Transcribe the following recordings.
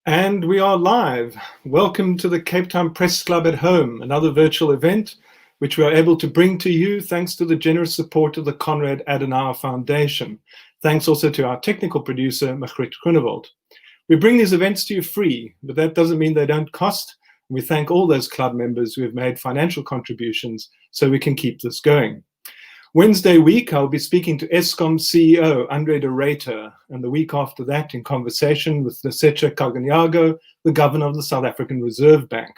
And we are live. Welcome to the Cape Town Press Club at Home, another virtual event which we are able to bring to you thanks to the generous support of the Konrad Adenauer Foundation. Thanks also to our technical producer, Margriet Groenewold. We bring these events to you free, but that doesn't mean they don't cost. We thank all those club members who have made financial contributions so we can keep this going. Wednesday week, I'll be speaking to Eskom CEO Andre de Ruyter, and the week after that in conversation with Lesetja Kaganyago, the governor of the South African Reserve Bank.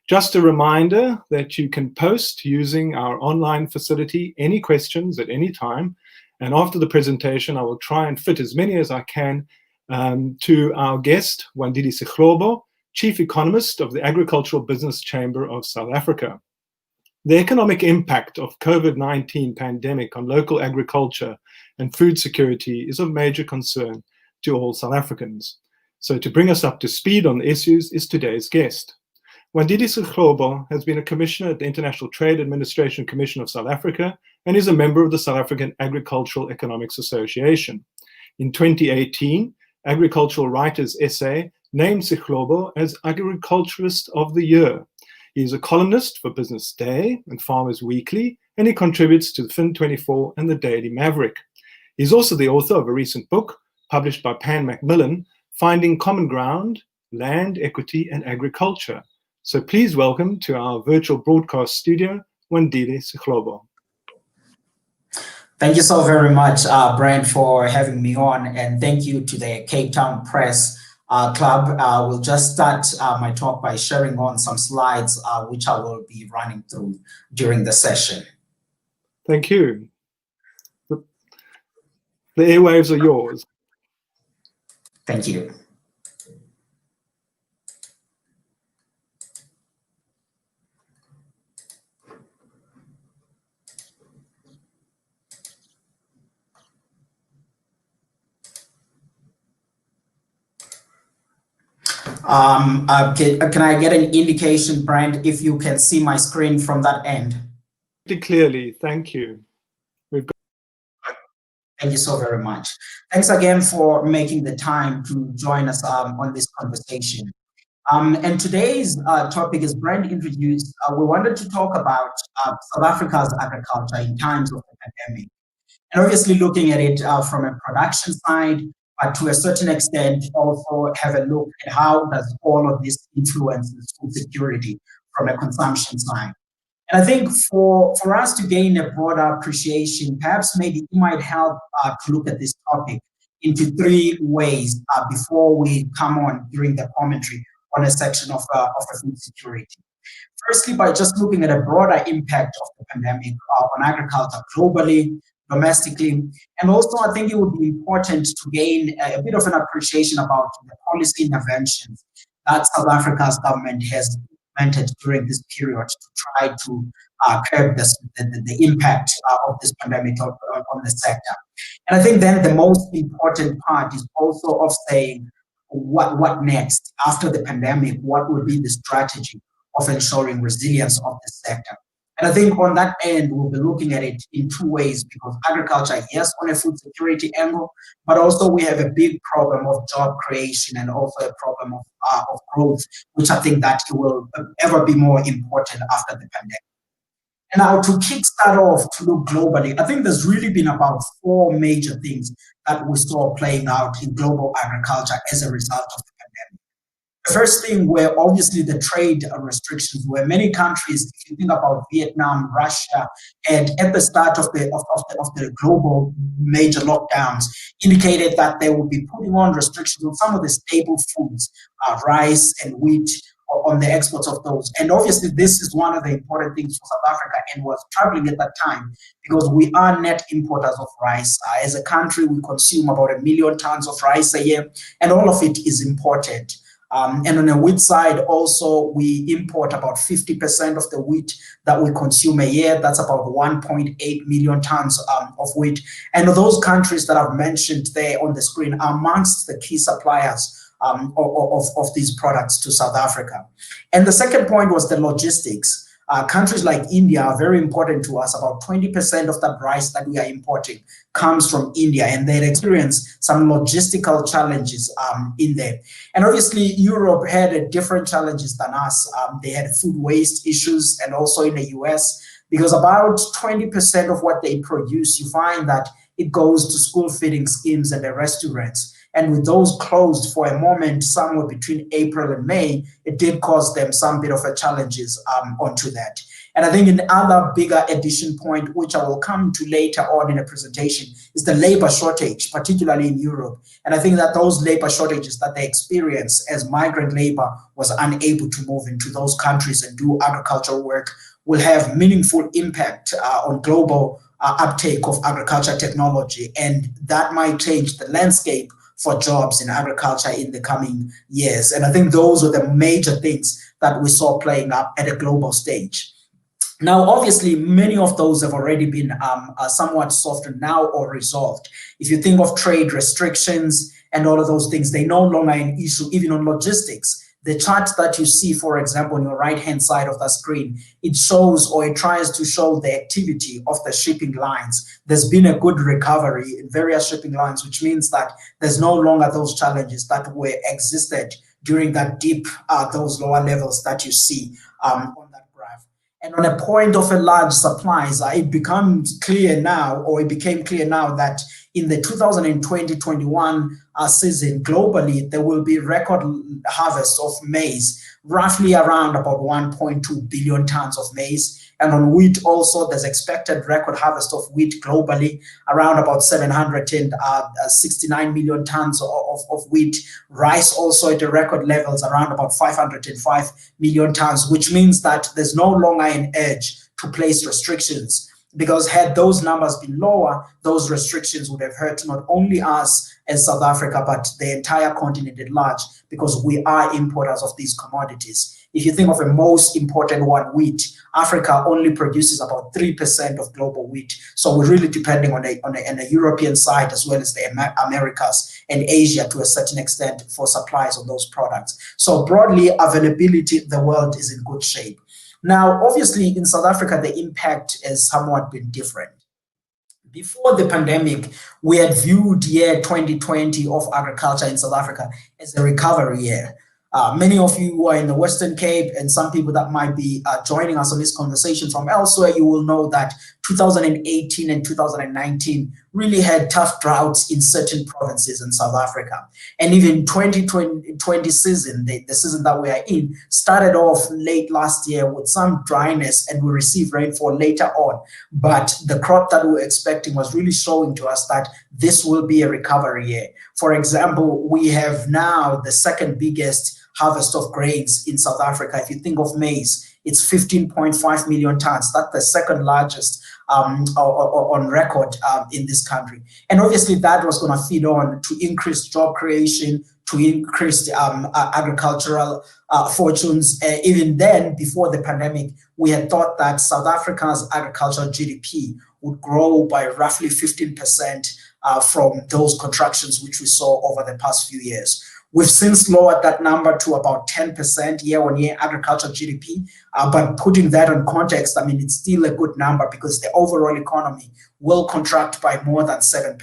Just a reminder that you can post using our online facility any questions at any time, and after the presentation, I will try and fit as many as I can to our guest, Wandile Sihlobo, Chief Economist of the Agricultural Business Chamber of South Africa. The economic impact of COVID-19 pandemic on local agriculture and food security is of major concern to all South Africans. So to bring us up to speed on the issues is today's guest. Wandile Sihlobo has been a commissioner at the International Trade Administration Commission of South Africa and is a member of the South African Agricultural Economics Association. In 2018, Agricultural Writers SA named Sihlobo as Agriculturist of the Year. He is a columnist for Business Day and Farmers Weekly, and he contributes to the Fin24 and the Daily Maverick. He's also the author of a recent book published by Pan Macmillan, Finding Common Ground, Land, Equity and Agriculture. So please welcome to our virtual broadcast studio, Wandile Sihlobo. Thank you so very much, Brian, for having me on, and thank you to the Cape Town Press Club. We'll just start my talk by sharing on some slides, which I will be running through during the session. Thank you. The airwaves are yours. Thank you. Can I get an indication, Brian, if you can see my screen from that end? Clearly, thank you. Thank you so very much. Thanks again for making the time to join us on this conversation. And today's topic, as Brian introduced, we wanted to talk about South Africa's agriculture in times of the pandemic. And obviously looking at it from a production side, but to a certain extent also have a look at how does all of this influence food security from a consumption side. And I think for us to gain a broader appreciation, perhaps maybe it might help to look at this topic into three ways before we come on during the commentary on a section of food security. Firstly, by just looking at a broader impact of the pandemic on agriculture globally, domestically, and also I think it would be important to gain a bit of an appreciation about the policy interventions that South Africa's government has implemented during this period to try to curb the impact of this pandemic on the sector. And I think then the most important part is also of saying what next after the pandemic, what would be the strategy of ensuring resilience of the sector. And I think on that end, we'll be looking at it in two ways, because agriculture, yes, on a food security angle, but also we have a big problem of job creation and also a problem of growth, which I think that will ever be more important after the pandemic. And now to kickstart off, to look globally, I think there's really been about four major things that we saw playing out in global agriculture as a result of the pandemic. The first thing were obviously the trade restrictions, where many countries, if you think about Vietnam, Russia, and at the start of the global major lockdowns, indicated that they would be putting on restrictions on some of the staple foods, rice and wheat, on the exports of those. And obviously this is one of the important things for South Africa and was troubling at that time, because we are net importers of rice. As a country, we consume about 1 million tons of rice a year, and all of it is imported. And on the wheat side also, we import about 50% of the wheat that we consume a year. That's about 1.8 million tons of wheat. And those countries that I've mentioned there on the screen are amongst the key suppliers of these products to South Africa. And the second point was the logistics. Countries like India are very important to us. About 20% of the rice that we are importing comes from India, and they experience some logistical challenges in there. And obviously, Europe had different challenges than us. They had food waste issues, and also in the US, because about 20% of what they produce, you find that it goes to school feeding schemes and the restaurants. And with those closed for a moment, somewhere between April and May, it did cause them some bit of a challenges onto that. And I think an other bigger addition point, which I will come to later on in the presentation, is the labor shortage, particularly in Europe. And I think that those labor shortages that they experience as migrant labor was unable to move into those countries and do agricultural work will have meaningful impact on global uptake of agriculture technology. And that might change the landscape for jobs in agriculture in the coming years. And I think those are the major things that we saw playing up at a global stage. Now, obviously, many of those have already been somewhat softened now or resolved. If you think of trade restrictions and all of those things, they no longer an issue, even on logistics. The chart that you see, for example, on your right-hand side of the screen, it shows, or it tries to show, the activity of the shipping lines. There's been a good recovery in various shipping lines, which means that there's no longer those challenges that were existed during that dip, those lower levels that you see on that graph. And on a point of a large supplies, it becomes clear now, or it became clear now, that in the 2020-21 season globally, there will be record harvest of maize, roughly around about 1.2 billion tons of maize. And on wheat also, there's expected record harvest of wheat globally, around about 769 million tons of wheat. Rice also at the record levels, around about 505 million tons, which means that there's no longer an urge to place restrictions, because had those numbers been lower, those restrictions would have hurt not only us as South Africa, but the entire continent at large, because we are importers of these commodities. If you think of the most important one, wheat, Africa only produces about 3% of global wheat. So we're really depending on the European side, as well as the Americas and Asia to a certain extent, for supplies of those products. So broadly, availability, the world is in good shape. Now, obviously, in South Africa, the impact has somewhat been different. Before the pandemic, we had viewed year 2020 of agriculture in South Africa as a recovery year. Many of you who are in the Western Cape, and some people that might be joining us on this conversation from elsewhere, you will know that 2018 and 2019 really had tough droughts in certain provinces in South Africa. And even 2020 season, the season that we are in, started off late last year with some dryness, and we received rainfall later on. But the crop that we were expecting was really showing to us that this will be a recovery year. For example, we have now the second biggest harvest of grains in South Africa. If you think of maize, it's 15.5 million tons. That's the second largest on record in this country. And obviously that was going to feed on to increased job creation, to increased agricultural fortunes. Even then, before the pandemic, we had thought that South Africa's agricultural GDP would grow by roughly 15% from those contractions which we saw over the past few years. We've since lowered that number to about 10% year-on-year agriculture GDP. But putting that in context, I mean, it's still a good number, because the overall economy will contract by more than 7%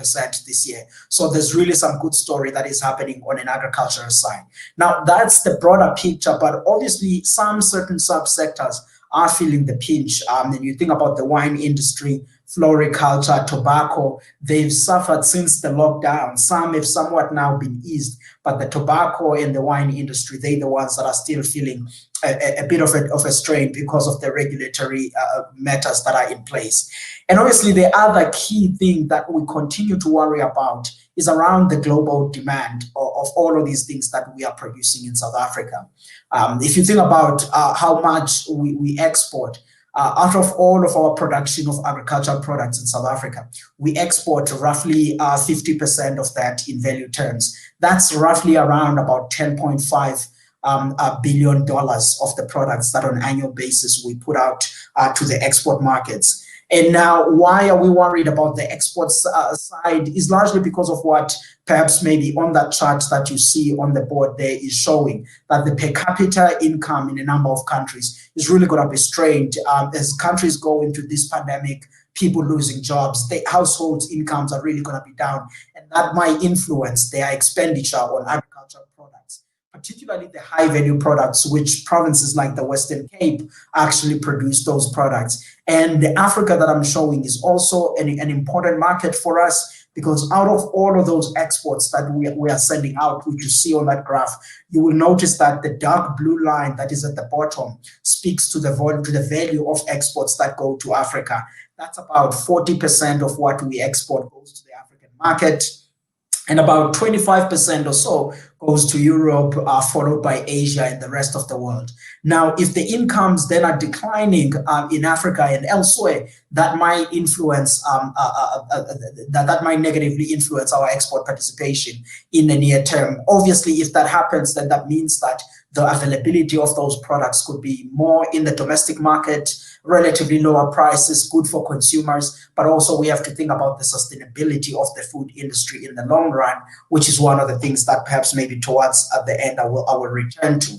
this year. So there's really some good story that is happening on an agricultural side. Now, that's the broader picture, but obviously some certain subsectors are feeling the pinch. And you think about the wine industry, floriculture, tobacco, they've suffered since the lockdown. Some have somewhat now been eased, but the tobacco and the wine industry, they're the ones that are still feeling a bit of a strain because of the regulatory matters that are in place. And obviously the other key thing that we continue to worry about is around the global demand of all of these things that we are producing in South Africa. If you think about how much we export, out of all of our production of agricultural products in South Africa, we export roughly 50% of that in value terms. That's roughly around about $10.5 billion of the products that on an annual basis we put out to the export markets. And now, why are we worried about the exports side is largely because of what perhaps maybe on that chart that you see on the board there is showing, that the per capita income in a number of countries is really going to be strained as countries go into this pandemic, people losing jobs, the households' incomes are really going to be down, and that might influence their expenditure on agricultural products, particularly the high-value products, which provinces like the Western Cape actually produce those products. And the Africa that I'm showing is also an important market for us, because out of all of those exports that we are sending out, which you see on that graph, you will notice that the dark blue line that is at the bottom speaks to the value of exports that go to Africa. That's about 40% of what we export goes to the African market, and about 25% or so goes to Europe, followed by Asia and the rest of the world. Now, if the incomes then are declining in Africa and elsewhere, that might influence, that might negatively influence our export participation in the near term. Obviously, if that happens, then that means that the availability of those products could be more in the domestic market, relatively lower prices, good for consumers, but also we have to think about the sustainability of the food industry in the long run, which is one of the things that perhaps maybe towards at the end I will return to.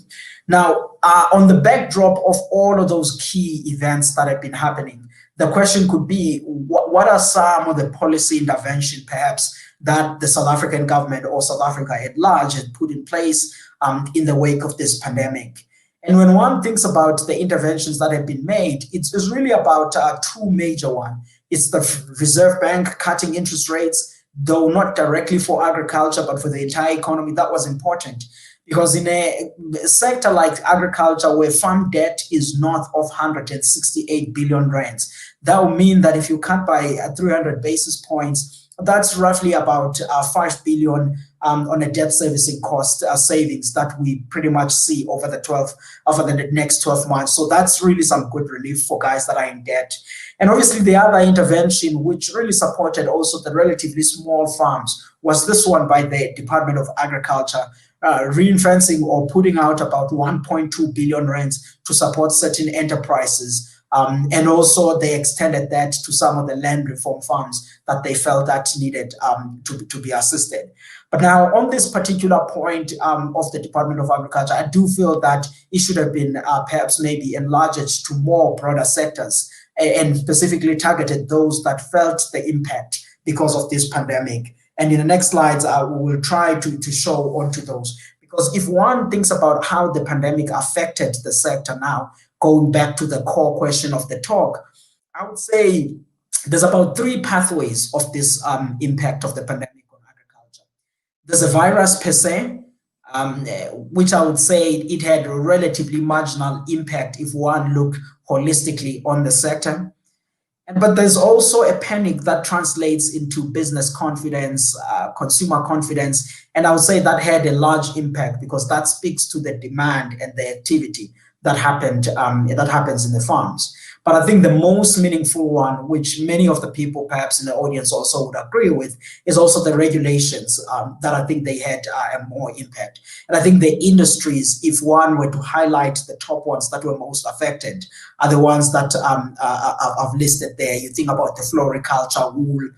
Now, on the backdrop of all of those key events that have been happening, the question could be, what are some of the policy intervention perhaps that the South African government or South Africa at large has put in place in the wake of this pandemic? And when one thinks about the interventions that have been made, it's really about two major ones. It's the Reserve Bank cutting interest rates, though not directly for agriculture, but for the entire economy. That was important, because in a sector like agriculture, where farm debt is north of 168 billion rands, that will mean that if you cut by 300 basis points, that's roughly about 5 billion on a debt servicing cost savings that we pretty much see over the next 12 months. So that's really some good relief for guys that are in debt. And obviously the other intervention, which really supported also the relatively small farms, was this one by the Department of Agriculture, ring-fencing or putting out about 1.2 billion rands to support certain enterprises. And also they extended that to some of the land reform farms that they felt that needed to be assisted. But now on this particular point of the Department of Agriculture, I do feel that it should have been perhaps maybe enlarged to more broader sectors and specifically targeted those that felt the impact because of this pandemic. And in the next slides, we will try to show onto those. Because if one thinks about how the pandemic affected the sector now, going back to the core question of the talk, I would say there's about three pathways of this impact of the pandemic on agriculture. There's a virus per se, which I would say it had a relatively marginal impact if one looked holistically on the sector. But there's also a panic that translates into business confidence, consumer confidence, and I would say that had a large impact because that speaks to the demand and the activity that happens in the farms. But I think the most meaningful one, which many of the people perhaps in the audience also would agree with, is also the regulations that I think they had a more impact. And I think the industries, if one were to highlight the top ones that were most affected, are the ones that I've listed there. You think about the floriculture, wool,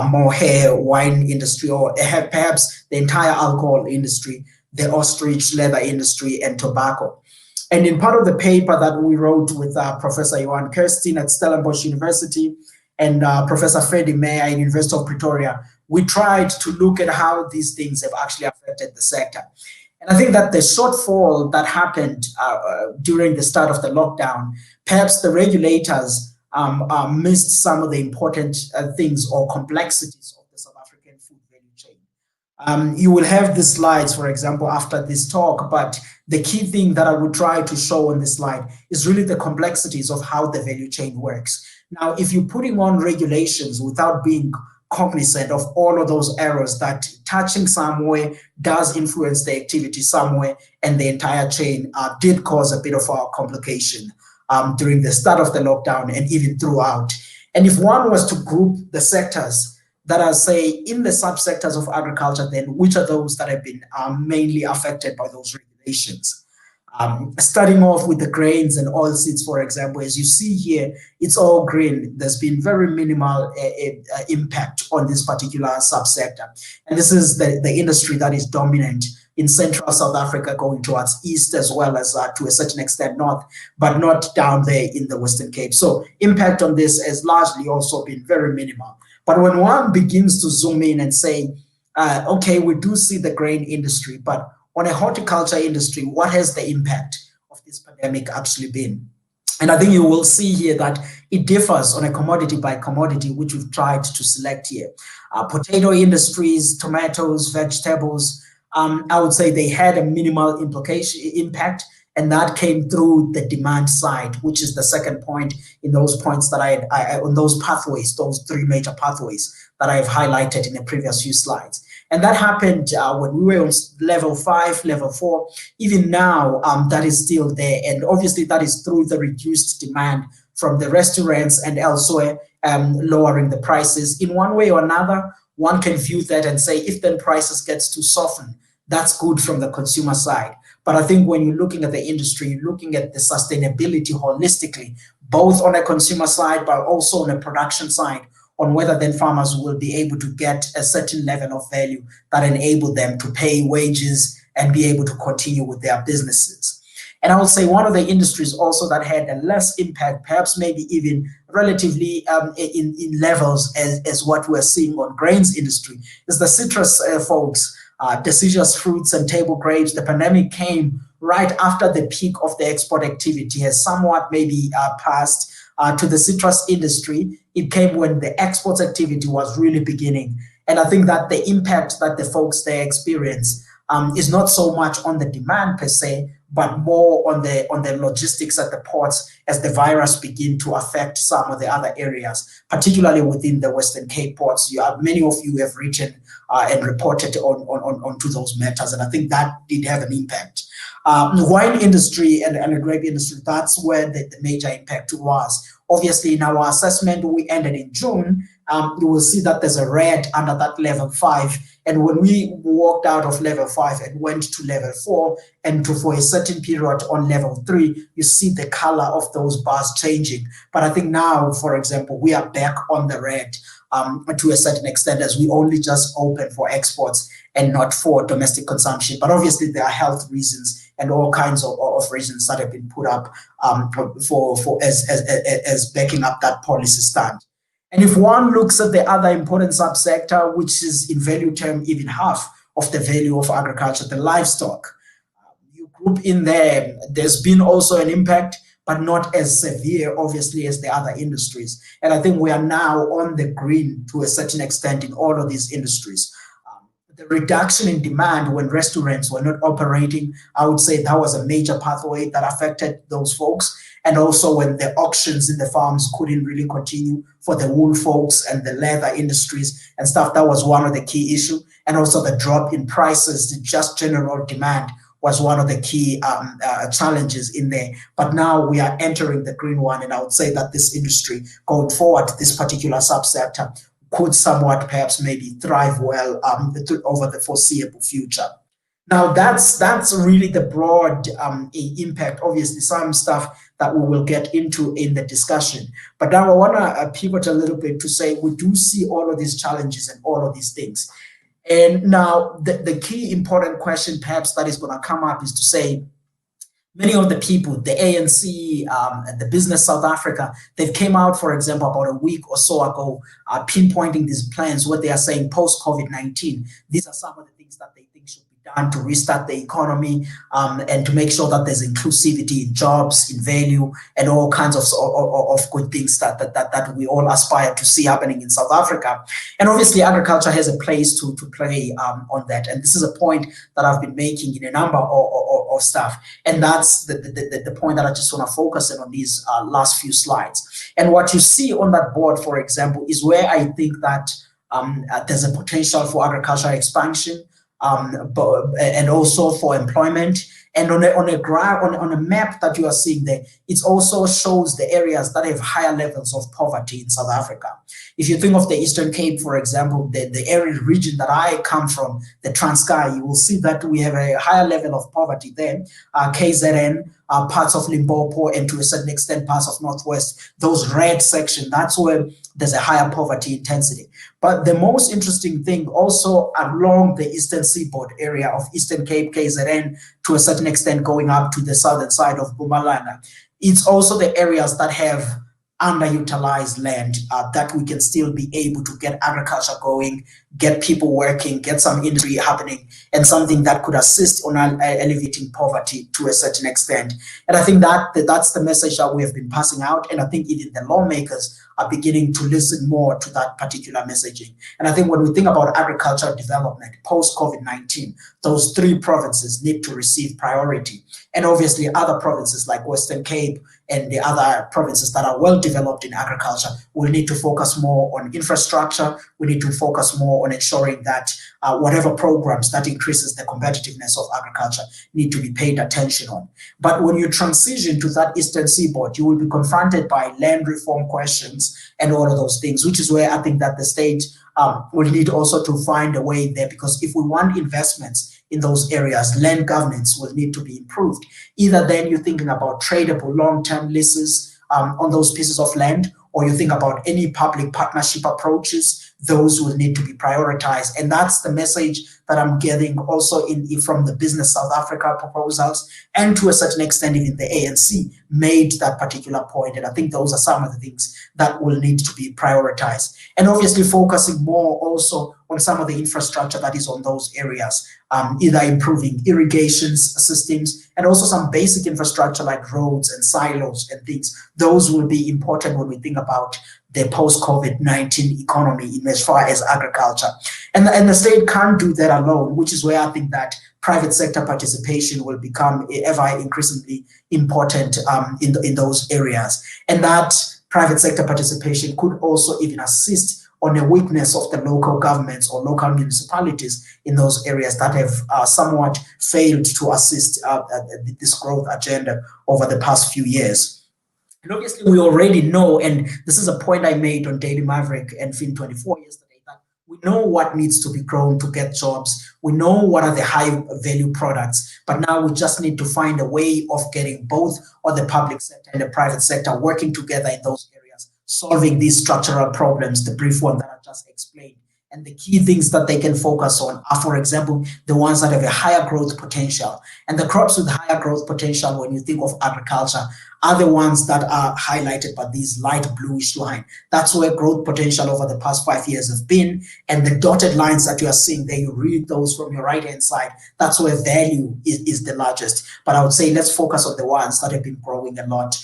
mohair, wine industry, or perhaps the entire alcohol industry, the ostrich leather industry, and tobacco. And in part of the paper that we wrote with Professor Johan Kirsten at Stellenbosch University and Professor Freddie Meyer at University of Pretoria, we tried to look at how these things have actually affected the sector. And I think that the shortfall that happened during the start of the lockdown, perhaps the regulators missed some of the important things or complexities of the South African food value chain. You will have the slides, for example, after this talk, but the key thing that I would try to show on this slide is really the complexities of how the value chain works. Now, if you're putting on regulations without being cognizant of all of those errors that touching somewhere does influence the activity somewhere, and the entire chain did cause a bit of a complication during the start of the lockdown and even throughout. And if one was to group the sectors that are, say, in the subsectors of agriculture, then which are those that have been mainly affected by those regulations? Starting off with the grains and oilseeds, for example, as you see here, it's all green. There's been very minimal impact on this particular subsector. And this is the industry that is dominant in central South Africa, going towards east as well as to a certain extent north, but not down there in the Western Cape. So impact on this has largely also been very minimal. But when one begins to zoom in and say, okay, we do see the grain industry, but on a horticulture industry, what has the impact of this pandemic actually been? And I think you will see here that it differs on a commodity by commodity, which we've tried to select here. Potato industries, tomatoes, vegetables, I would say they had a minimal impact, and that came through the demand side, which is the second point in those points that on those pathways, those three major pathways that I've highlighted in the previous few slides. And that happened when we were on level 5, level 4. Even now, that is still there. And obviously, that is through the reduced demand from the restaurants and elsewhere, lowering the prices. In one way or another, one can view that and say, if then prices gets to soften, that's good from the consumer side. But I think when you're looking at the industry, you're looking at the sustainability holistically, both on a consumer side, but also on a production side, on whether then farmers will be able to get a certain level of value that enable them to pay wages and be able to continue with their businesses. And I would say one of the industries also that had a less impact, perhaps maybe even relatively in levels as what we're seeing on grains industry, is the citrus folks, deciduous fruits and table grapes. The pandemic came right after the peak of the export activity has somewhat maybe passed. To the citrus industry, it came when the exports activity was really beginning. And I think that the impact that the folks there experience is not so much on the demand per se, but more on the logistics at the ports as the virus begin to affect some of the other areas, particularly within the Western Cape ports. Many of you have written and reported onto those matters, and I think that did have an impact. The wine industry and the grape industry, that's where the major impact was. Obviously, in our assessment, we ended in June. You will see that there's a red under that level 5. And when we walked out of level 5 and went to level 4 and for a certain period on level 3, you see the color of those bars changing. But I think now, for example, we are back on the red to a certain extent, as we only just open for exports and not for domestic consumption. But obviously, there are health reasons and all kinds of reasons that have been put up as backing up that policy stand. And if one looks at the other important subsector, which is in value term even half of the value of agriculture, the livestock, you group in there, there's been also an impact, but not as severe, obviously, as the other industries. And I think we are now on the green to a certain extent in all of these industries. The reduction in demand when restaurants were not operating, I would say that was a major pathway that affected those folks. And also when the auctions in the farms couldn't really continue for the wool folks and the leather industries and stuff, that was one of the key issues. And also the drop in prices, the just general demand was one of the key challenges in there. But now we are entering the green one, and I would say that this industry going forward, this particular subsector, could somewhat perhaps maybe thrive well over the foreseeable future. Now that's really the broad impact. Obviously, some stuff that we will get into in the discussion. But now I want to pivot a little bit to say we do see all of these challenges and all of these things. And now the key important question perhaps that is going to come up is to say, many of the people, the ANC, the Business South Africa, they've came out, for example, about a week or so ago, pinpointing these plans, what they are saying post-COVID-19. These are some of the things that they think should be done to restart the economy and to make sure that there's inclusivity in jobs, in value, and all kinds of good things that we all aspire to see happening in South Africa. And obviously, agriculture has a place to play on that. And this is a point that I've been making in a number of stuff. And that's the point that I just want to focus on these last few slides. And what you see on that board, for example, is where I think that there's a potential for agricultural expansion and also for employment And on a graph, on a map that you are seeing there, it also shows the areas that have higher levels of poverty in South Africa. If you think of the Eastern Cape, for example, the area region that I come from, the Transkei, you will see that we have a higher level of poverty there. KZN, parts of Limpopo, and to a certain extent parts of Northwest, those red section, that's where there's a higher poverty intensity. But the most interesting thing also along the Eastern Seaboard area of Eastern Cape, KZN, to a certain extent going up to the southern side of Mpumalanga, it's also the areas that have underutilized land that we can still be able to get agriculture going, get people working, get some industry happening, and something that could assist on alleviating poverty to a certain extent. And I think that's the message that we have been passing out, and I think even the lawmakers are beginning to listen more to that particular messaging. And I think when we think about agricultural development post-COVID-19, those three provinces need to receive priority. And obviously other provinces like Western Cape and the other provinces that are well developed in agriculture will need to focus more on infrastructure. We need to focus more on ensuring that whatever programs that increases the competitiveness of agriculture need to be paid attention on. But when you transition to that Eastern Seaboard, you will be confronted by land reform questions and all of those things, which is where I think that the state will need also to find a way there, because if we want investments in those areas, land governance will need to be improved. Either then you're thinking about tradable long-term leases on those pieces of land, or you think about any public partnership approaches, those will need to be prioritized. And that's the message that I'm getting also from the Business South Africa proposals, and to a certain extent even the ANC made that particular point. And I think those are some of the things that will need to be prioritized. And obviously focusing more also on some of the infrastructure that is on those areas, either improving irrigation systems and also some basic infrastructure like roads and silos and things. Those will be important when we think about the post-COVID-19 economy in as far as agriculture. And the state can't do that alone, which is where I think that private sector participation will become ever increasingly important in those areas. And that private sector participation could also even assist on the weakness of the local governments or local municipalities in those areas that have somewhat failed to assist this growth agenda over the past few years. And obviously we already know, and this is a point I made on Daily Maverick and Fin24 yesterday, that we know what needs to be grown to get jobs. We know what are the high value products, but now we just need to find a way of getting both on the public sector and the private sector working together in those areas, solving these structural problems, the brief one that I just explained. And the key things that they can focus on are, for example, the ones that have a higher growth potential. And the crops with higher growth potential, when you think of agriculture, are the ones that are highlighted by these light bluish line. That's where growth potential over the past 5 years have been. And the dotted lines that you are seeing there, you read those from your right-hand side. That's where value is the largest. But I would say let's focus on the ones that have been growing a lot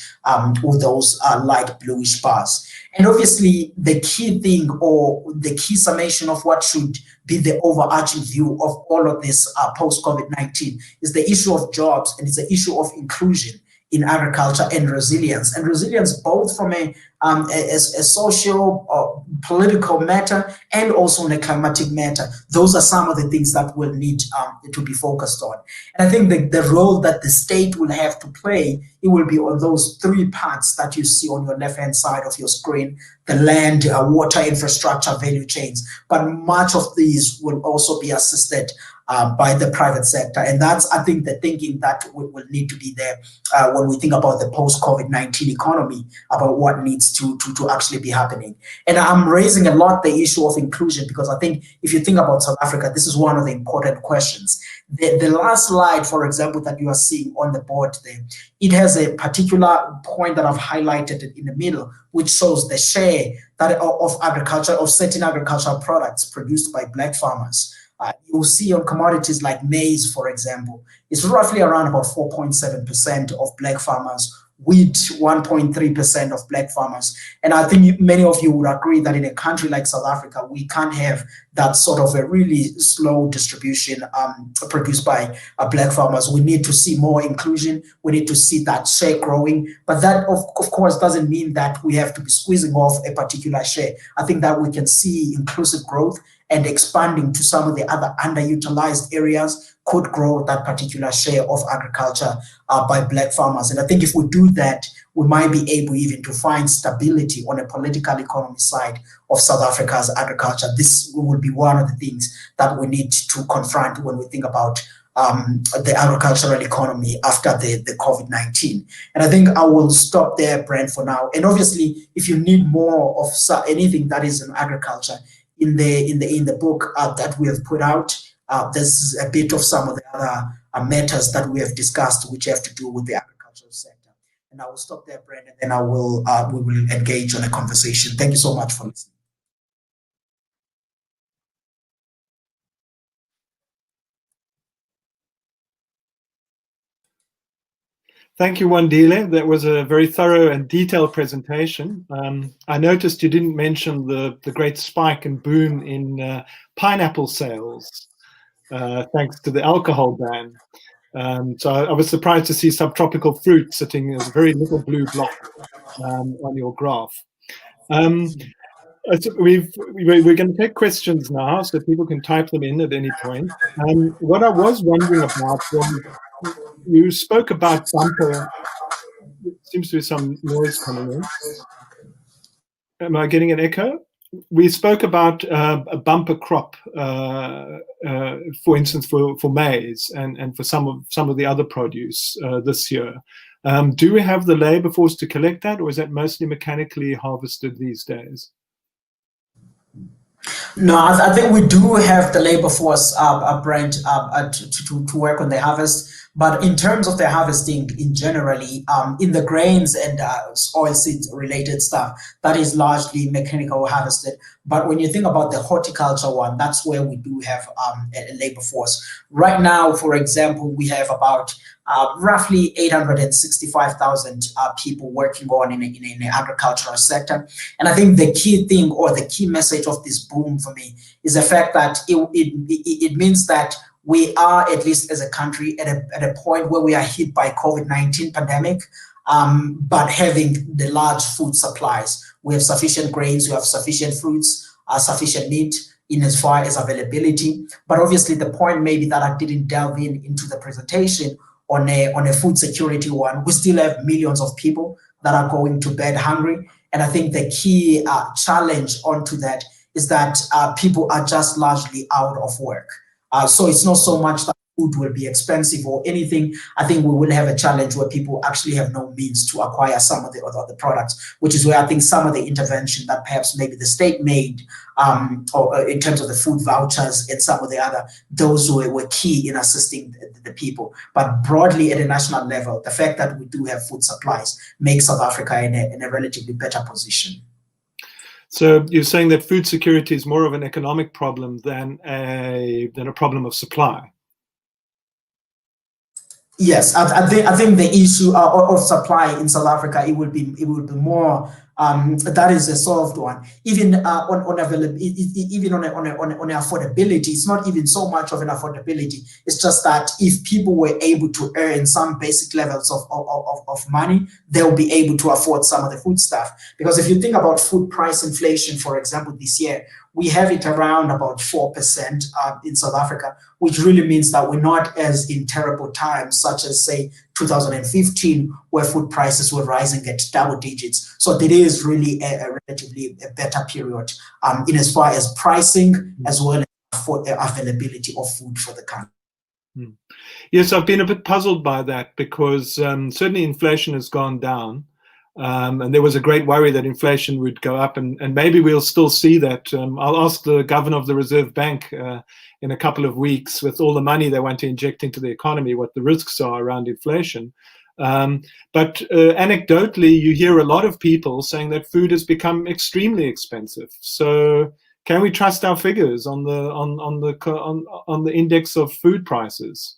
with those light bluish bars. And obviously, the key thing or the key summation of what should be the overarching view of all of this post-COVID-19 is the issue of jobs, and it's the issue of inclusion in agriculture and resilience. And resilience both from a social or political matter and also in a climatic matter. Those are some of the things that will need to be focused on. And I think the role that the state will have to play, it will be on those three parts that you see on your left-hand side of your screen: the land, water infrastructure, value chains. But much of these will also be assisted by the private sector. And that's, I think, the thinking that will need to be there when we think about the post-COVID-19 economy, about what needs to actually be happening. And I'm raising a lot the issue of inclusion, because I think if you think about South Africa, this is one of the important questions. The last slide, for example, that you are seeing on the board there, it has a particular point that I've highlighted in the middle, which shows the share that of agriculture, of certain agricultural products produced by Black farmers. You'll see on commodities like maize, for example, it's roughly around about 4.7% of Black farmers, wheat 1.3% of Black farmers. And I think many of you would agree that in a country like South Africa, we can't have that sort of a really slow distribution produced by Black farmers. We need to see more inclusion. We need to see that share growing. But that, of course, doesn't mean that we have to be squeezing off a particular share. I think that we can see inclusive growth and expanding to some of the other underutilized areas could grow that particular share of agriculture by Black farmers. And I think if we do that, we might be able even to find stability on a political economy side of South Africa's agriculture. This will be one of the things that we need to confront when we think about the agricultural economy after the COVID-19. And I think I will stop there, Brent, for now. And obviously, if you need more of anything that is in agriculture, in the book that we have put out, there's a bit of some of the other matters that we have discussed, which have to do with the agricultural sector. And I will stop there, Brent, and then we will engage on a conversation. Thank you so much for listening. Thank you, Wandile. That was a very thorough and detailed presentation. I noticed you didn't mention the great spike and boom in pineapple sales, thanks to the alcohol ban. So I was surprised to see subtropical fruit sitting as a very little blue block on your graph. So we're going to take questions now, so people can type them in at any point. What I was wondering about was, you spoke about bumper. There seems to be some noise coming in. Am I getting an echo? We spoke about a bumper crop, for instance, for maize and for some of the other produce this year. Do we have the labor force to collect that, or is that mostly mechanically harvested these days? No, I think we do have the labor force, Brent, to work on the harvest. But in terms of the harvesting in generally, in the grains and oilseed related stuff, that is largely mechanical harvested. But when you think about the horticulture one, that's where we do have a labor force. Right now, for example, we have about roughly 865,000 people working on in the agricultural sector. And I think the key thing or the key message of this boom for me is the fact that it means that we are, at least as a country, at a point where we are hit by COVID-19 pandemic, but having the large food supplies. We have sufficient grains, we have sufficient fruits, sufficient meat in as far as availability. But obviously the point maybe that I didn't delve into the presentation on a food security one, we still have millions of people that are going to bed hungry. And I think the key challenge onto that is that people are just largely out of work. So it's not so much that food will be expensive or anything. I think we will have a challenge where people actually have no means to acquire some of the other products, which is where I think some of the intervention that perhaps maybe the state made, or in terms of the food vouchers and some of the other, those were key in assisting the people. But broadly at a national level, the fact that we do have food supplies makes South Africa in a relatively better position. So you're saying that food security is more of an economic problem than a problem of supply? Yes, I think the issue of supply in South Africa, it would be more that is a solved one. Even on availability, even on affordability, it's not even so much of an affordability. It's just that if people were able to earn some basic levels of money, they'll be able to afford some of the food stuff. Because if you think about food price inflation, for example, this year, we have it around about 4% in South Africa, which really means that we're not as in terrible times, such as, say, 2015, where food prices were rising at double digits. So it is really a relatively better period in as far as pricing as well as for the availability of food for the country. Yes, I've been a bit puzzled by that because certainly inflation has gone down. And there was a great worry that inflation would go up, and maybe we'll still see that. I'll ask the governor of the Reserve Bank in a couple of weeks, with all the money they want to inject into the economy, what the risks are around inflation. But anecdotally, you hear a lot of people saying that food has become extremely expensive. So can we trust our figures on the index of food prices?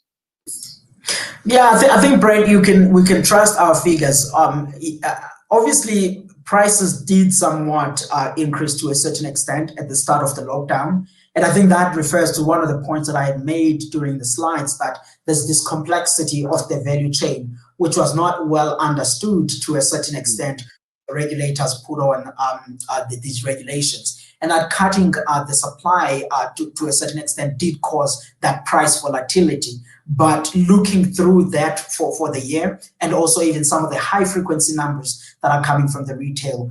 Yeah, I think, Brent, we can trust our figures. Obviously, prices did somewhat increase to a certain extent at the start of the lockdown. And I think that refers to one of the points that I had made during the slides, that there's this complexity of the value chain, which was not well understood to a certain extent. The regulators put on these regulations. and that cutting the supply to a certain extent did cause that price volatility. But looking through that for the year, and also even some of the high frequency numbers that are coming from the retail,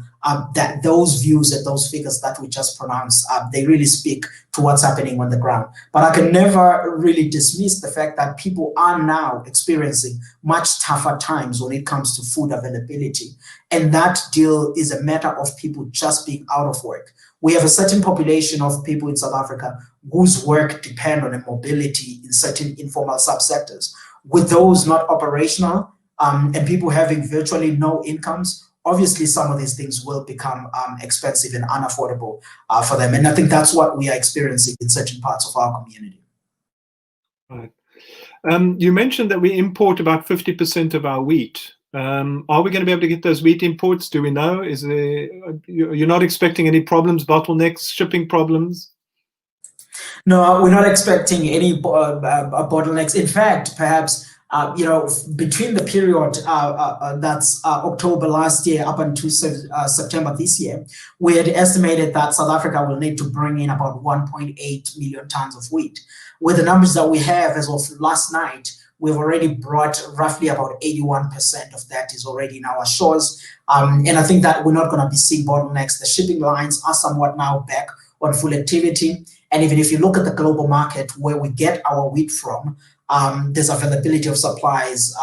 that those views and those figures that we just pronounced, they really speak to what's happening on the ground. But I can never really dismiss the fact that people are now experiencing much tougher times when it comes to food availability. And that deal is a matter of people just being out of work. We have a certain population of people in South Africa whose work depend on a mobility in certain informal subsectors. With those not operational, and people having virtually no incomes, obviously some of these things will become expensive and unaffordable for them. And I think that's what we are experiencing in certain parts of our community. Right. You mentioned that we import about 50% of our wheat. Are we going to be able to get those wheat imports? Do we know? You're not expecting any problems, bottlenecks, shipping problems? No, we're not expecting any bottlenecks. In fact, perhaps between the period that's October last year up until September this year, we had estimated that South Africa will need to bring in about 1.8 million tons of wheat. With the numbers that we have as of last night, we've already brought roughly about 81% of that is already in our shores. And I think that we're not going to be seeing bottlenecks. The shipping lines are somewhat now back on full activity. And even if you look at the global market where we get our wheat from, there's availability of supplies.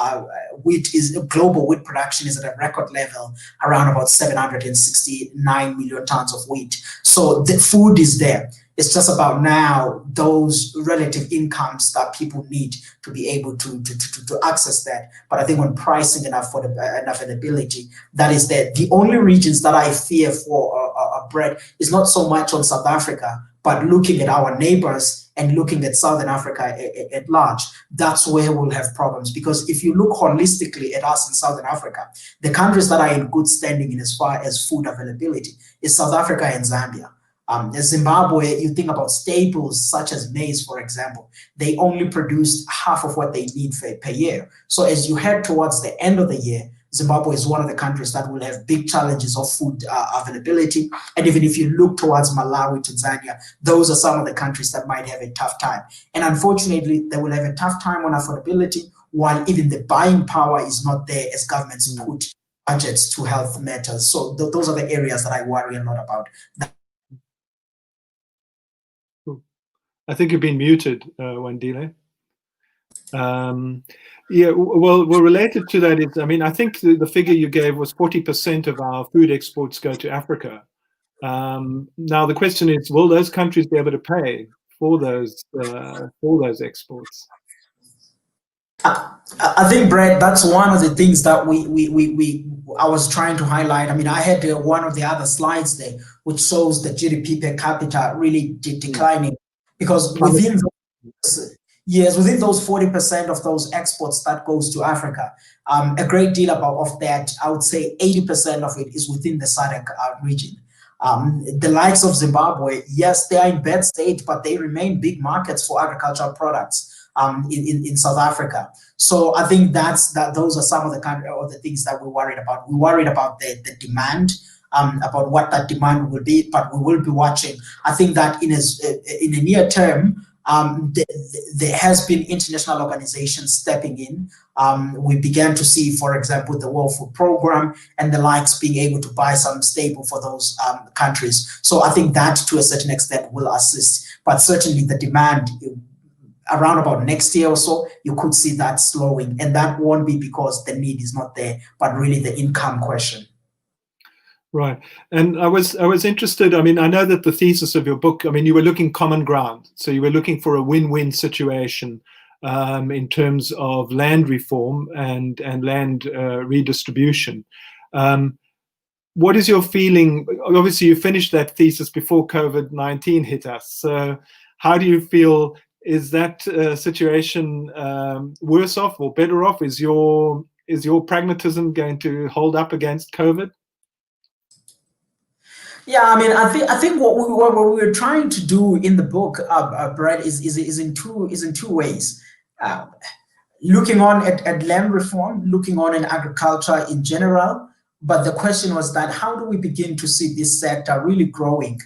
Global wheat production is at a record level, around about 769 million tons of wheat. So the food is there. It's just about now those relative incomes that people need to be able to access that. But I think when pricing and availability, that is there. The only regions that I fear for bread is not so much on South Africa, but looking at our neighbors and looking at Southern Africa at large, that's where we'll have problems. Because if you look holistically at us in Southern Africa, the countries that are in good standing in as far as food availability is South Africa and Zambia. Zimbabwe, you think about staples such as maize, for example, they only produce half of what they need per year. So as you head towards the end of the year, Zimbabwe is one of the countries that will have big challenges of food availability. And even if you look towards Malawi, Tanzania, those are some of the countries that might have a tough time. And unfortunately, they will have a tough time on affordability, while even the buying power is not there as governments put budgets to health matters. So those are the areas that I worry a lot about. I think you've been muted, Wandile. Yeah, well, related to that is, I mean, I think the figure you gave was 40% of our food exports go to Africa. Now the question is, will those countries be able to pay for those exports? I think, Brett, that's one of the things that I was trying to highlight. I mean, I had one of the other slides there, which shows the GDP per capita really declining, because within those 40% of those exports that goes to Africa, a great deal of that, I would say 80% of it is within the SADC region. The likes of Zimbabwe, yes, they are in bad state, but they remain big markets for agricultural products in South Africa. So I think those are some of the things that we're worried about. We're worried about the demand, about what that demand will be, but we will be watching. I think that in a near term, there has been international organizations stepping in. We began to see, for example, the World Food Program and the likes being able to buy some staple for those countries. So I think that to a certain extent will assist, but certainly the demand around about next year or so, you could see that slowing, and that won't be because the need is not there, but really the income question. Right. And I was interested, I mean, I know that the thesis of your book, I mean, you were looking common ground. So you were looking for a win-win situation in terms of land reform and land redistribution. What is your feeling? Obviously, you finished that thesis before COVID-19 hit us. So how do you feel? Is that situation worse off or better off? Is your pragmatism going to hold up against COVID? Yeah, I mean, I think what we're trying to do in the book, Brett, is in two ways. Looking on at land reform, looking on in agriculture in general, but the question was that how do we begin to see this sector really growing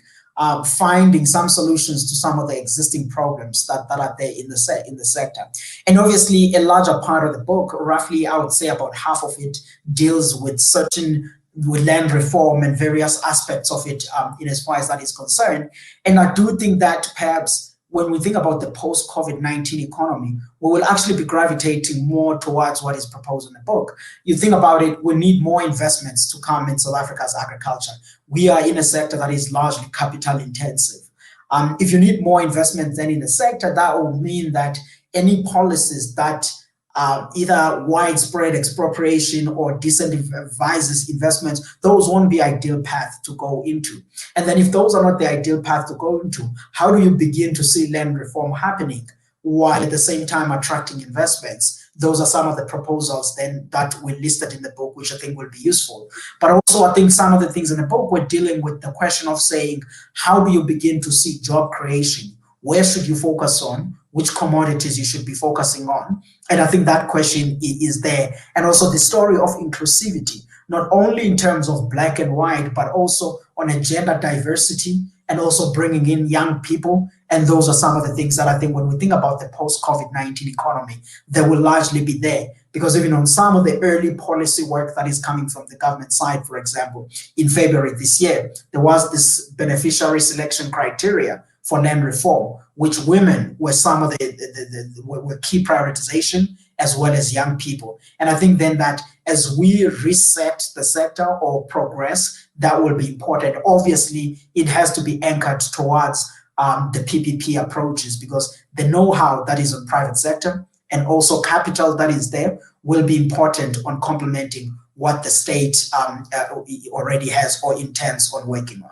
finding some solutions to some of the existing problems that are there in the sector. And obviously, a larger part of the book, roughly, I would say about half of it, deals with land reform and various aspects of it in as far as that is concerned. And I do think that perhaps when we think about the post-COVID-19 economy, we will actually be gravitating more towards what is proposed in the book. You think about it, we need more investments to come in South Africa's agriculture. We are in a sector that is largely capital intensive. If you need more investment then in the sector, that will mean that any policies that either widespread expropriation or disincentivizes investments, those won't be ideal path to go into. And then if those are not the ideal path to go into, how do you begin to see land reform happening while at the same time attracting investments? Those are some of the proposals then that we listed in the book, which I think will be useful. But also I think some of the things in the book we're dealing with the question of saying, how do you begin to see job creation? Where should you focus on? Which commodities you should be focusing on? And I think that question is there. And also the story of inclusivity, not only in terms of black and white, but also on a gender diversity and also bringing in young people. And those are some of the things that I think when we think about the post-COVID-19 economy, they will largely be there. Because even on some of the early policy work that is coming from the government side, for example, in February this year, there was this beneficiary selection criteria for land reform, which women were some of the key prioritization, as well as young people. And I think then that as we reset the sector or progress, that will be important. Obviously, it has to be anchored towards the PPP approaches, because the know-how that is on private sector and also capital that is there will be important on complementing what the state already has or intends on working on.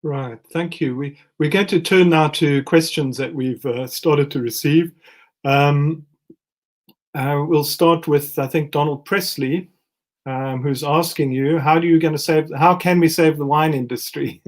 Right, thank you. We're going to turn now to questions that we've started to receive. We'll start with, I think, Donald Presley, who's asking you, how can we save the wine industry?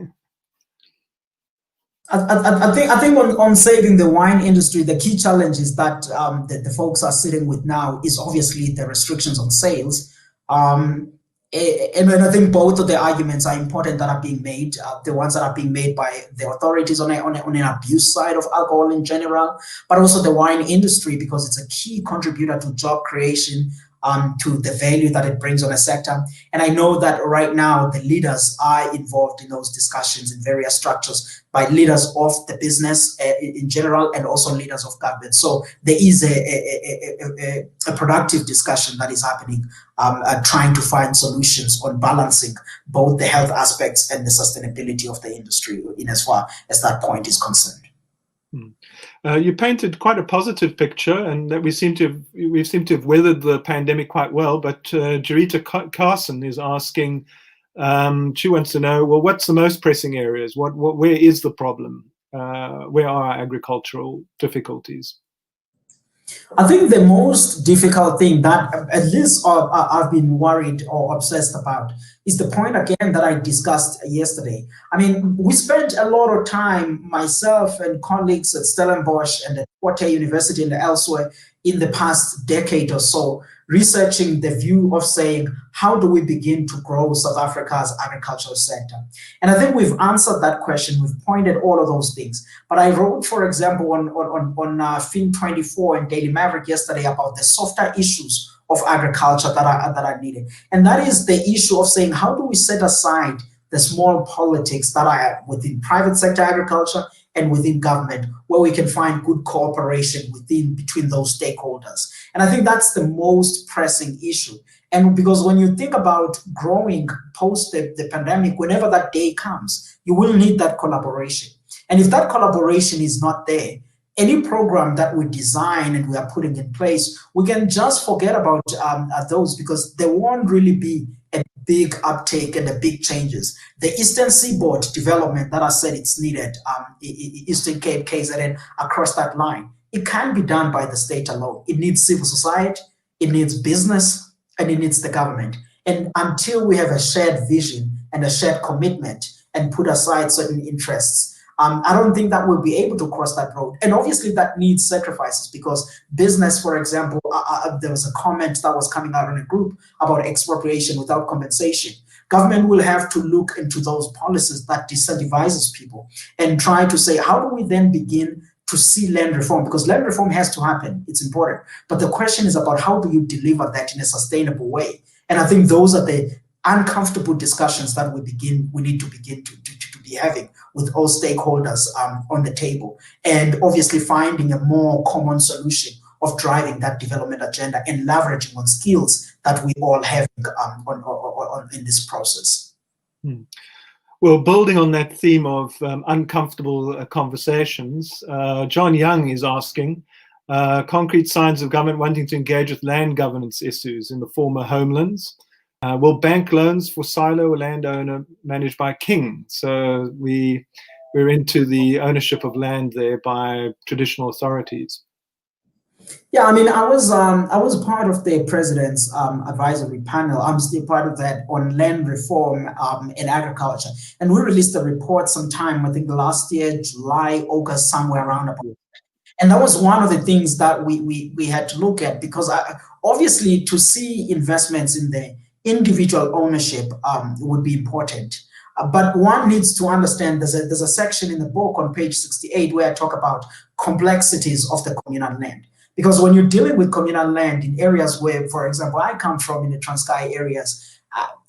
I think on saving the wine industry, the key challenges that the folks are sitting with now is obviously the restrictions on sales. And I think both of the arguments are important that are being made, the ones that are being made by the authorities on an abuse side of alcohol in general, but also the wine industry, because it's a key contributor to job creation, to the value that it brings on a sector. And I know that right now the leaders are involved in those discussions in various structures by leaders of the business in general and also leaders of government. So there is a productive discussion that is happening, trying to find solutions on balancing both the health aspects and the sustainability of the industry in as far as that point is concerned. You painted quite a positive picture, and that we seem to have weathered the pandemic quite well. But Jarita Carson is asking, she wants to know, well, what's the most pressing areas? Where is the problem? Where are our agricultural difficulties? I think the most difficult thing that at least I've been worried or obsessed about is the point again that I discussed yesterday. I mean, we spent a lot of time, myself and colleagues at Stellenbosch and at Forte University and elsewhere in the past decade or so, researching the view of saying, how do we begin to grow South Africa's agricultural sector? And I think we've answered that question. We've pointed all of those things. But I wrote, for example, on Fin24 and Daily Maverick yesterday about the softer issues of agriculture that are needed. And that is the issue of saying, how do we set aside the small politics that are within private sector agriculture and within government, where we can find good cooperation between those stakeholders. And I think that's the most pressing issue. And because when you think about growing post the pandemic, whenever that day comes, you will need that collaboration. And if that collaboration is not there, any program that we design and we are putting in place, we can just forget about those, because there won't really be a big uptake and the big changes. The Eastern Seaboard development that I said it's needed, Eastern Cape, KZN, across that line, it can be done by the state alone. It needs civil society, it needs business, and it needs the government. And until we have a shared vision and a shared commitment and put aside certain interests, I don't think that we'll be able to cross that road. And obviously that needs sacrifices, because business, for example, there was a comment that was coming out in a group about expropriation without compensation. government will have to look into those policies that disincentivizes people and try to say, how do we then begin to see land reform? Because land reform has to happen, it's important. But the question is about how do you deliver that in a sustainable way? And I think those are the uncomfortable discussions that we need to begin to be having with all stakeholders on the table, and obviously finding a more common solution of driving that development agenda and leveraging on skills that we all have in this process. Well, building on that theme of uncomfortable conversations, John Young is asking, concrete signs of government wanting to engage with land governance issues in the former homelands. Will bank loans for silo or landowner managed by king? So we're into the ownership of land there by traditional authorities. Yeah, I mean, I was part of the president's advisory panel. I'm still part of that on land reform and agriculture. And we released a report sometime, I think last year, July, August, somewhere around about. And that was one of the things that we had to look at, because obviously to see investments in the individual ownership would be important. But one needs to understand there's a section in the book on page 68 where I talk about complexities of the communal land. Because when you're dealing with communal land in areas where, for example, I come from in the Transkei areas,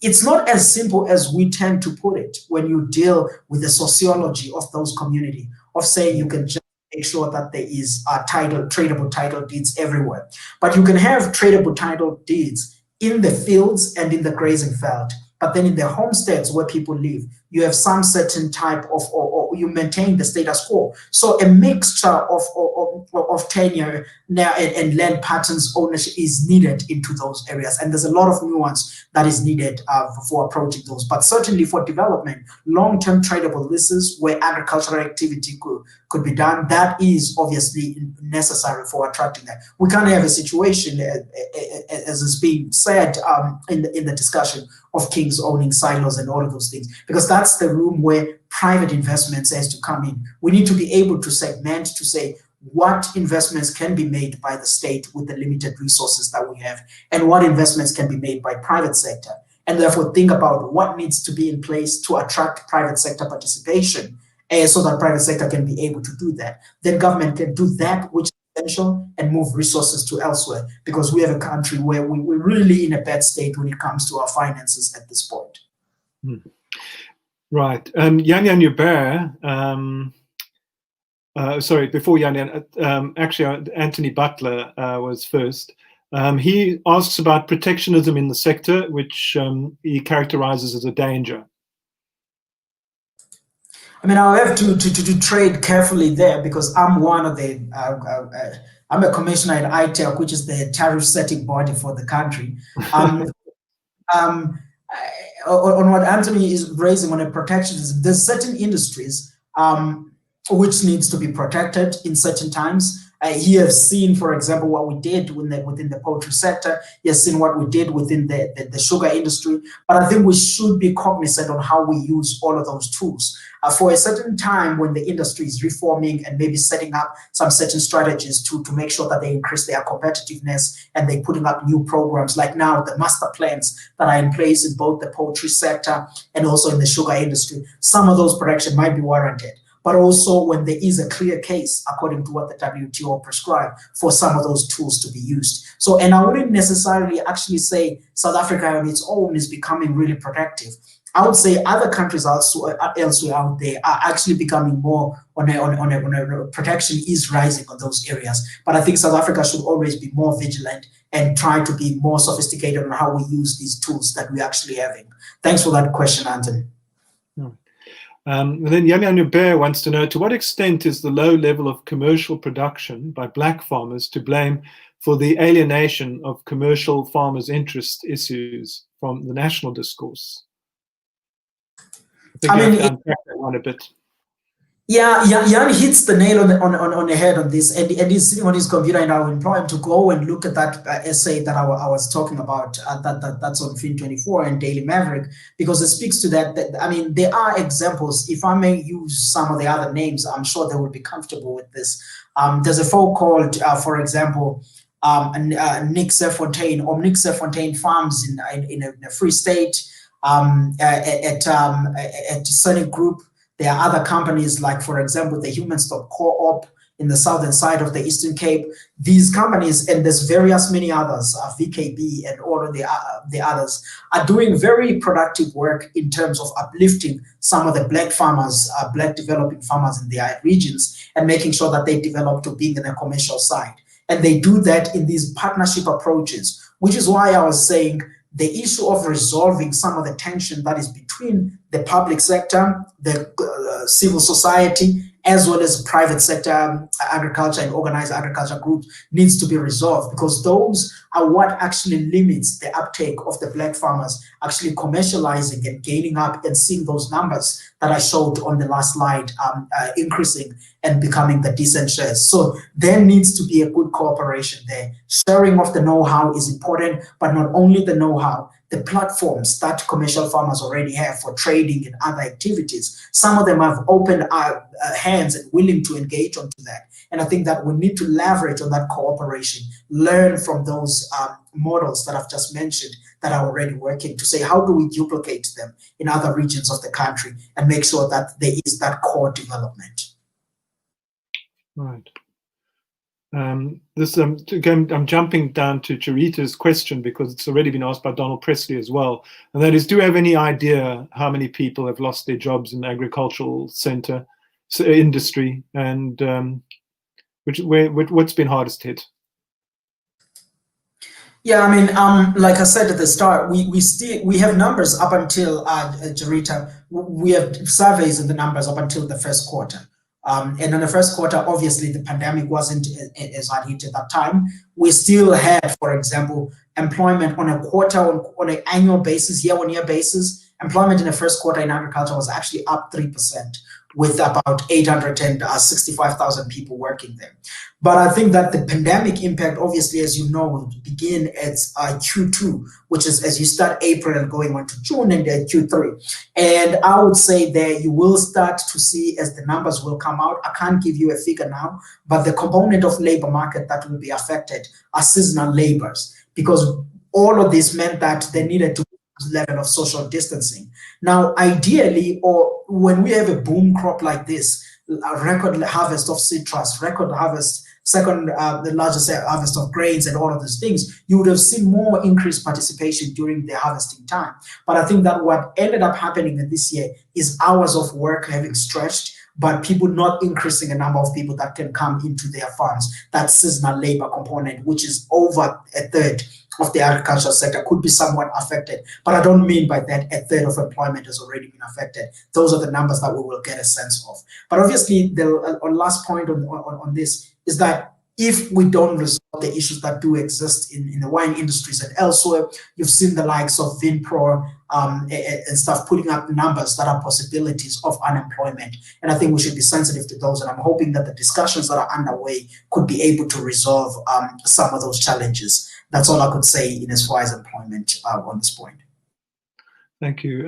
it's not as simple as we tend to put it when you deal with the sociology of those community, of saying you can just make sure that there is tradable title deeds everywhere. But you can have tradable title deeds in the fields and in the grazing veld. But then in the homesteads where people live, you have some certain type of, or you maintain the status quo. So a mixture of tenure now and land patterns ownership is needed into those areas. And there's a lot of nuance that is needed for approaching those. But certainly for development, long-term tradable leases where agricultural activity could be done, that is obviously necessary for attracting that. We can't have a situation, as is being said in the discussion, of kings owning silos and all of those things, because that's the room where private investments has to come in. We need to be able to segment to say what investments can be made by the state with the limited resources that we have, and what investments can be made by private sector, and therefore think about what needs to be in place to attract private sector participation, so that private sector can be able to do that. Then government can do that which essential and move resources to elsewhere, because we have a country where we're really in a bad state when it comes to our finances at this point. Right. Yan Hubert, sorry, before Yan, actually Anthony Butler was first. He asks about protectionism in the sector, which he characterizes as a danger. I mean, I'll have to trade carefully there, because I'm one of the, I'm a commissioner at ITEC, which is the tariff setting body for the country. On what Anthony is raising on a protectionism, there's certain industries which needs to be protected in certain times. He has seen, for example, what we did within the poultry sector. He has seen what we did within the sugar industry. But I think we should be cognizant on how we use all of those tools. For a certain time when the industry is reforming and maybe setting up some certain strategies to make sure that they increase their competitiveness, and they're putting up new programs, like now the master plans that are in place in both the poultry sector and also in the sugar industry, some of those protection might be warranted. But also when there is a clear case, according to what the WTO prescribed, for some of those tools to be used. So, and I wouldn't necessarily actually say South Africa on its own is becoming really protective. I would say other countries elsewhere out there are actually becoming more on a protection is rising on those areas. But I think South Africa should always be more vigilant and try to be more sophisticated on how we use these tools that we're actually having. Thanks for that question, Anthony. And then Yan Hubert wants to know, to what extent is the low level of commercial production by black farmers to blame for the alienation of commercial farmers' interest issues from the national discourse? I mean, unpack that one a bit. Yeah, Jan hits the nail on the head on this, and he's sitting on his computer, and I will employ him to go and look at that essay that I was talking about. That's on Fin24 and Daily Maverick, because it speaks to that. I mean, there are examples. If I may use some of the other names, I'm sure they will be comfortable with this. There's a folk called, for example, Nick Serfontein, or Nick Serfontein Farms in a Free State. At Sonic Group, there are other companies like, for example, the Human Stock Co-op in the southern side of the Eastern Cape. These companies, and there's various many others, VKB and all of the others, are doing very productive work in terms of uplifting some of the black farmers, black developing farmers in their regions, and making sure that they develop to being in the commercial side. And they do that in these partnership approaches, which is why I was saying the issue of resolving some of the tension that is between the public sector, the civil society, as well as private sector agriculture and organized agriculture groups needs to be resolved, because those are what actually limits the uptake of the black farmers actually commercializing and gaining up and seeing those numbers that I showed on the last slide increasing and becoming the decent shares. So there needs to be a good cooperation there. Sharing of the know-how is important, but not only the know-how, the platforms that commercial farmers already have for trading and other activities. Some of them have opened hands and willing to engage onto that. And I think that we need to leverage on that cooperation, learn from those models that I've just mentioned that are already working, to say, how do we duplicate them in other regions of the country and make sure that there is that core development. Right. Again, I'm jumping down to Charita's question because it's already been asked by Donald Presley as well, and that is, do you have any idea how many people have lost their jobs in the agricultural sector, industry, and what's been hardest hit? Yeah, I mean, like I said at the start, we have numbers up until Charita. We have surveys of the numbers up until the first quarter. And in the first quarter, obviously, the pandemic wasn't as hard hit at that time. We still had, for example, employment on an annual basis, year-on-year basis. Employment in the first quarter in agriculture was actually up 3%, with about 865,000 people working there. But I think that the pandemic impact, obviously, as you know, will begin at Q2, which is as you start April and going on to June, and Q3. And I would say that you will start to see, as the numbers will come out, I can't give you a figure now, but the component of labor market that will be affected are seasonal labors, because all of this meant that they needed to level of social distancing. Now, ideally, or when we have a boom crop like this, a record harvest of citrus, record harvest, the largest harvest of grains and all of those things, you would have seen more increased participation during the harvesting time. But I think that what ended up happening this year is hours of work having stretched, but people not increasing the number of people that can come into their farms. That seasonal labor component, which is over a third of the agricultural sector, could be somewhat affected. But I don't mean by that a third of employment has already been affected. Those are the numbers that we will get a sense of. But obviously, the last point on this is that if we don't resolve the issues that do exist in the wine industries and elsewhere, you've seen the likes of Vinpro and stuff putting up numbers that are possibilities of unemployment. And I think we should be sensitive to those. And I'm hoping that the discussions that are underway could be able to resolve some of those challenges. That's all I could say in as far as employment on this point. Thank you.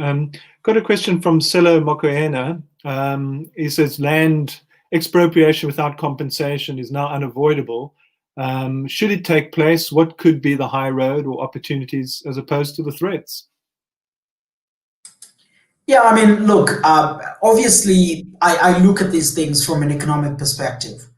Got a question from Selo Mokoena. He says, land expropriation without compensation is now unavoidable. Should it take place, what could be the high road or opportunities as opposed to the threats? Yeah, I mean, look, obviously, I look at these things from an economic perspective.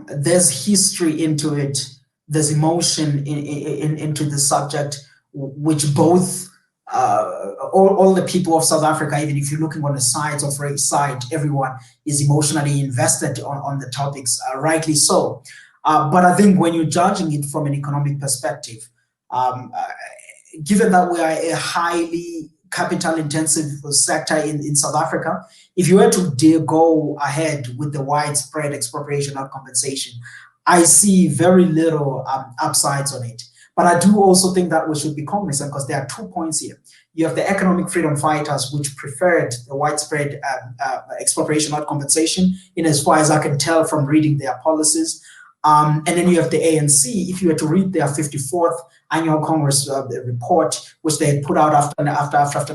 There's history into it. There's emotion into the subject, which both all the people of South Africa, even if you're looking on the sides of race side, everyone is emotionally invested on the topics, rightly so. But I think when you're judging it from an economic perspective, given that we are a highly capital-intensive sector in South Africa, if you were to go ahead with the widespread expropriation or compensation, I see very little upsides on it. But I do also think that we should be cognizant, because there are 2 points here. You have the economic freedom fighters, which preferred the widespread expropriation, not compensation, in as far as I can tell from reading their policies. And then you have the ANC. If you were to read their 54th annual Congress report, which they had put out after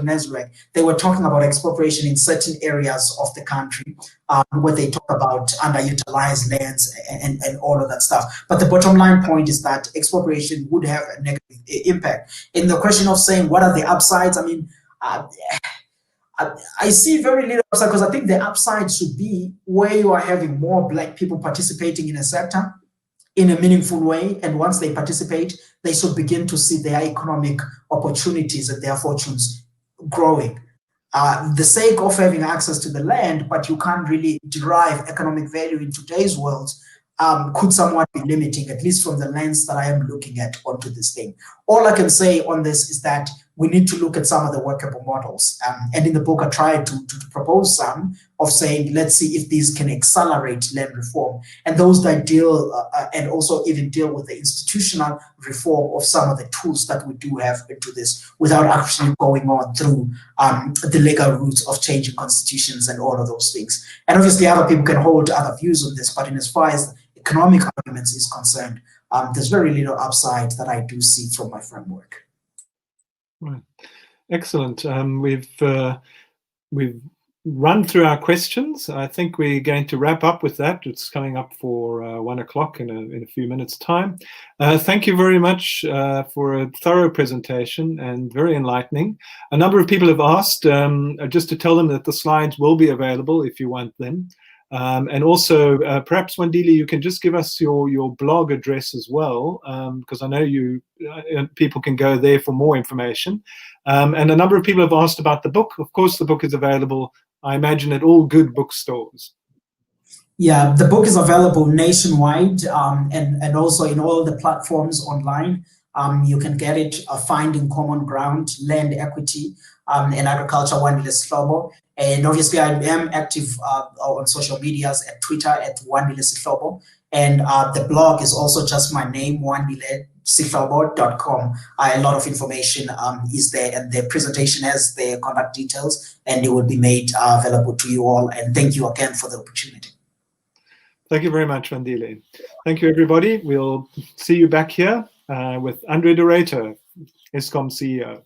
Nasrec, they were talking about expropriation in certain areas of the country, where they talk about underutilized lands and all of that stuff. But the bottom line point is that expropriation would have a negative impact. In the question of saying what are the upsides, I mean, I see very little upside, because I think the upside should be where you are having more Black people participating in a sector in a meaningful way, and once they participate, they should begin to see their economic opportunities and their fortunes growing. The sake of having access to the land, but you can't really derive economic value in today's world, could somewhat be limiting, at least from the lens that I am looking at onto this thing. All I can say on this is that we need to look at some of the workable models. And in the book, I tried to propose some of saying, let's see if these can accelerate land reform. And those that deal, and also even deal with the institutional reform of some of the tools that we do have into this, without actually going on through the legal routes of changing constitutions and all of those things. And obviously other people can hold other views on this, but in as far as economic arguments is concerned, there's very little upside that I do see from my framework. Right. Excellent. We've run through our questions. I think we're going to wrap up with that. It's coming up for 1 o'clock in a few minutes' time. Thank you very much for a thorough presentation and very enlightening. A number of people have asked, just to tell them that the slides will be available if you want them. And also, perhaps, Wandile, you can just give us your blog address as well, because I know people can go there for more information. And a number of people have asked about the book. Of course, the book is available, I imagine, at all good bookstores. Yeah, the book is available nationwide, and also in all the platforms online. You can get it, Finding Common Ground, Land Equity, and Agriculture, Wandile Sihlobo. And obviously, I am active on social medias, at Twitter, at Wandile Sihlobo. And the blog is also just my name, wandilesihlobo.com. A lot of information is there, and the presentation has the contact details, and it will be made available to you all. And thank you again for the opportunity. Thank you very much, Wandile. Thank you, everybody. We'll see you back here with Andre de Ruyter, Eskom CEO.